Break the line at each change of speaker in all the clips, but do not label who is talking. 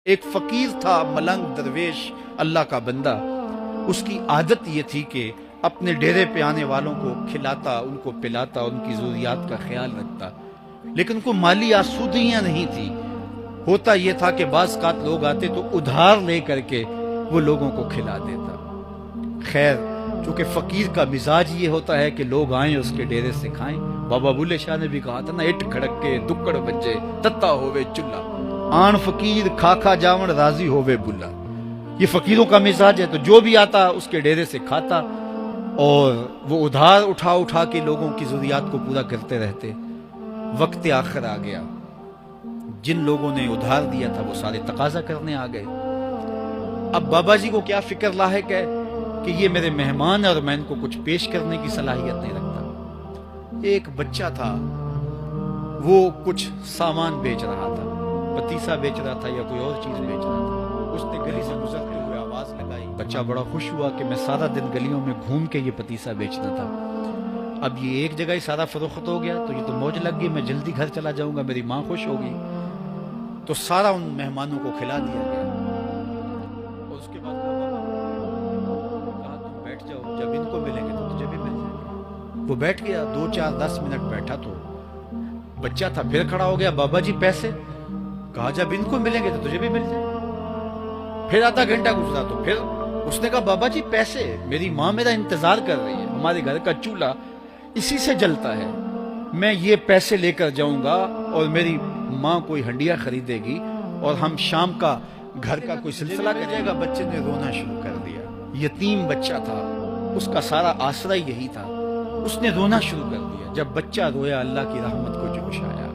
ایک فقیر تھا، ملنگ درویش، اللہ کا بندہ. اس کی عادت یہ تھی کہ اپنے ڈیرے پہ آنے والوں کو کھلاتا، ان کو پلاتا، ان کی ضروریات کا خیال رکھتا، لیکن ان کو مالی آسودگیاں نہیں تھی. ہوتا یہ تھا کہ بعض اوقات لوگ آتے تو ادھار لے کر کے وہ لوگوں کو کھلا دیتا. خیر، چونکہ فقیر کا مزاج یہ ہوتا ہے کہ لوگ آئیں اس کے ڈیرے سے کھائیں. بابا بلے شاہ نے بھی کہا تھا نا، اٹھ کھڑک کے دکڑ بجے تتا ہوئے چلا، آن فقیر کھا کھا جاون راضی ہوئے بلا. یہ فقیروں کا مزاج ہے. تو جو بھی آتا اس کے ڈیرے سے کھاتا اور وہ ادھار اٹھا اٹھا کے لوگوں کی ضروریات کو پورا کرتے رہتے. وقت آخر آ گیا، جن لوگوں نے ادھار دیا تھا وہ سارے تقاضا کرنے آ گئے. اب بابا جی کو کیا فکر لاحق ہے کہ یہ میرے مہمان ہیں اور میں ان کو کچھ پیش کرنے کی صلاحیت نہیں رکھتا. ایک بچہ تھا، وہ کچھ سامان بیچ رہا تھا، پتیسا بیچ رہا تھا یا کوئی اور چیز بیچ رہا تھا. اس نے گلی سے گزرتے ہوئے آواز لگائی. بچہ بڑا خوش ہوا کہ میں سارا دن گلیوں میں گھوم کے یہ پتیسا بیچنا تھا، اب یہ ایک جگہ ہی سارا فروخت ہو گیا تو یہ تو موج لگ گئی، میں جلدی گھر چلا جاؤں گا، میری ماں خوش ہوگی. تو سارا ان مہمانوں کو کھلا دیا گیا. اور اس کے بعد کہا تم بیٹھ جاؤ، جب ان کو ملیں گے تو تجھے بھی مل جائیں گے. وہ بیٹھ گیا، 2 4 10 منٹ بیٹھا تو بچہ تھا پھر کھڑا ہو گیا. بابا جی پیسے؟ کہا جب ان کو ملیں گے تو تجھے بھی مل جائیں گے. پھر آدھا گھنٹہ گزرا تو پھر اس نے کہا بابا جی پیسے؟ میری ماں میرا انتظار کر رہی ہے، ہمارے گھر کا چولہا اسی سے جلتا ہے، میں یہ پیسے لے کر جاؤں گا اور میری ماں کوئی ہنڈیا خریدے گی اور ہم شام کا گھر کا کوئی سلسلہ کر جائے گا. بچے نے رونا شروع کر دیا. یتیم بچہ تھا، اس کا سارا آسرا یہی تھا. اس نے رونا شروع کر دیا. جب بچہ رویا اللہ کی رحمت کو جوش آیا.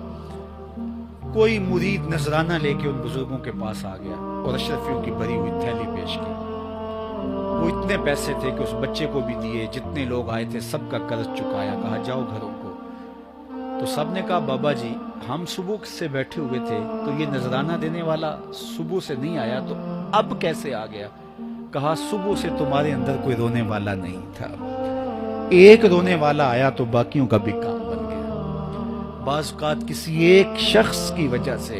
کوئی مرید نذرانہ لے کے ان بزرگوں کے پاس آ گیا اور اشرفیوں کی بھری ہوئی تھیلی پیش کی. وہ اتنے پیسے تھے کہ اس بچے کو بھی دیے، جتنے لوگ آئے تھے سب کا قرض چکایا. کہا جاؤ گھروں کو. تو سب نے کہا بابا جی ہم صبح سے بیٹھے ہوئے تھے تو یہ نذرانہ دینے والا صبح سے نہیں آیا تو اب کیسے آ گیا؟ کہا صبح سے تمہارے اندر کوئی رونے والا نہیں تھا، ایک رونے والا آیا تو باقیوں کا بھی کام بن گیا. بعض اوقات کسی ایک شخص کی وجہ سے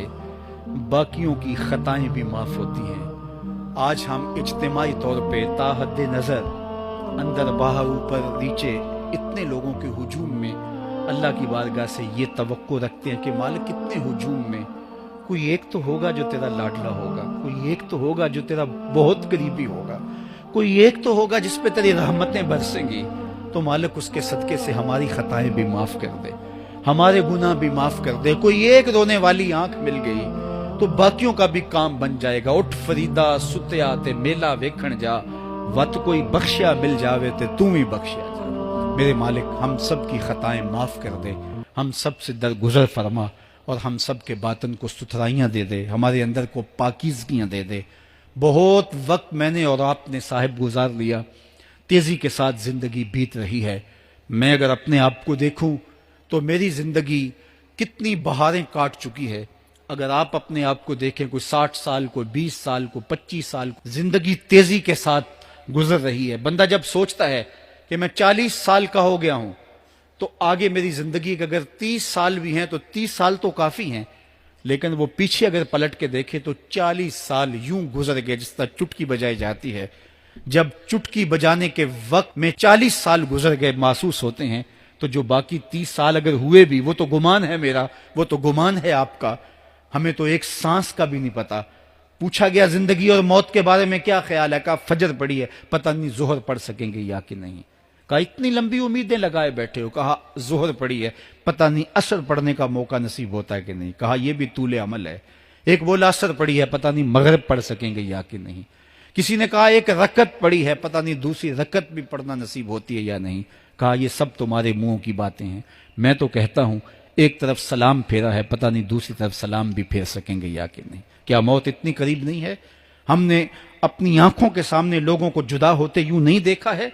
باقیوں کی خطائیں بھی معاف ہوتی ہیں. آج ہم اجتماعی طور پہ تا حد نظر اندر باہر اوپر نیچے اتنے لوگوں کے ہجوم میں اللہ کی بارگاہ سے یہ توقع رکھتے ہیں کہ مالک اتنے ہجوم میں کوئی ایک تو ہوگا جو تیرا لاڈلا ہوگا، کوئی ایک تو ہوگا جو تیرا بہت قریبی ہوگا، کوئی ایک تو ہوگا جس پہ تیری رحمتیں برسیں گی. تو مالک اس کے صدقے سے ہماری خطائیں بھی معاف کر دے، ہمارے گناہ بھی معاف کر دے. کوئی ایک رونے والی آنکھ مل گئی تو باقیوں کا بھی کام بن جائے گا. اٹھ فریدا ستیا تے میلہ ویکھن جا، وت کوئی بخشیا مل جاوے تے تو ہی بخشیا جا. میرے مالک ہم سب کی خطائیں معاف کر دے، ہم سب سے درگزر فرما اور ہم سب کے باطن کو ستھرائیاں دے دے، ہمارے اندر کو پاکیزگیاں دے دے. بہت وقت میں نے اور آپ نے صاحب گزار لیا، تیزی کے ساتھ زندگی بیت رہی ہے. میں اگر اپنے آپ کو دیکھوں تو میری زندگی کتنی بہاریں کاٹ چکی ہے. اگر آپ اپنے آپ کو دیکھیں، کوئی 60 سال، کوئی 20 سال، کوئی 25 سال، زندگی تیزی کے ساتھ گزر رہی ہے. بندہ جب سوچتا ہے کہ میں 40 سال کا ہو گیا ہوں تو آگے میری زندگی کے اگر 30 سال بھی ہیں تو 30 سال تو کافی ہیں، لیکن وہ پیچھے اگر پلٹ کے دیکھے تو 40 سال یوں گزر گئے جس طرح چٹکی بجائی جاتی ہے. جب چٹکی بجانے کے وقت میں 40 سال گزر گئے محسوس ہوتے ہیں تو جو باقی 30 سال اگر ہوئے بھی وہ تو گمان ہے میرا، وہ تو گمان ہے آپ کا. ہمیں تو ایک سانس کا بھی نہیں پتا. پوچھا گیا زندگی اور موت کے بارے میں کیا خیال ہے؟ کہا فجر پڑی ہے، پتہ نہیں ظہر پڑھ سکیں گے یا کہ نہیں. کہا اتنی لمبی امیدیں لگائے بیٹھے ہو. کہا ظہر پڑی ہے، پتہ نہیں عصر پڑھنے کا موقع نصیب ہوتا ہے کہ نہیں. کہا یہ بھی طول عمل ہے. ایک بولا عصر پڑی ہے، پتہ نہیں مغرب پڑھ سکیں گے یا کہ نہیں. کسی نے کہا ایک رکعت پڑی ہے، پتہ نہیں دوسری رکعت بھی پڑھنا نصیب ہوتی ہے یا نہیں. کہا یہ سب تمہارے منہوں کی باتیں ہیں. میں تو کہتا ہوں ایک طرف سلام پھیرا ہے، پتہ نہیں دوسری طرف سلام بھی پھیر سکیں گے یا کہ نہیں. کیا موت اتنی قریب نہیں ہے؟ ہم نے اپنی آنکھوں کے سامنے لوگوں کو جدا ہوتے یوں نہیں دیکھا ہے.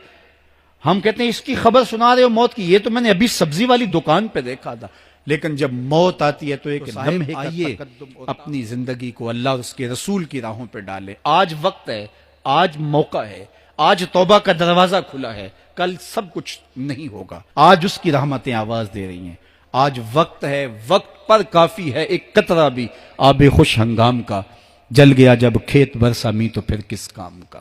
ہم کہتے ہیں اس کی خبر سنا رہے ہو موت کی، یہ تو میں نے ابھی سبزی والی دکان پہ دیکھا تھا. لیکن جب موت آتی ہے تو ایک لمحے آئیے اپنی زندگی کو اللہ اور اس کے رسول کی راہوں پہ ڈالے. آج وقت ہے، آج موقع ہے، آج توبہ کا دروازہ کھلا ہے. کل سب کچھ نہیں ہوگا. آج اس کی رحمتیں آواز دے رہی ہیں. آج وقت ہے، وقت پر کافی ہے ایک قطرہ بھی آب خوش ہنگام کا. جل گیا جب کھیت برسا می تو پھر کس کام کا.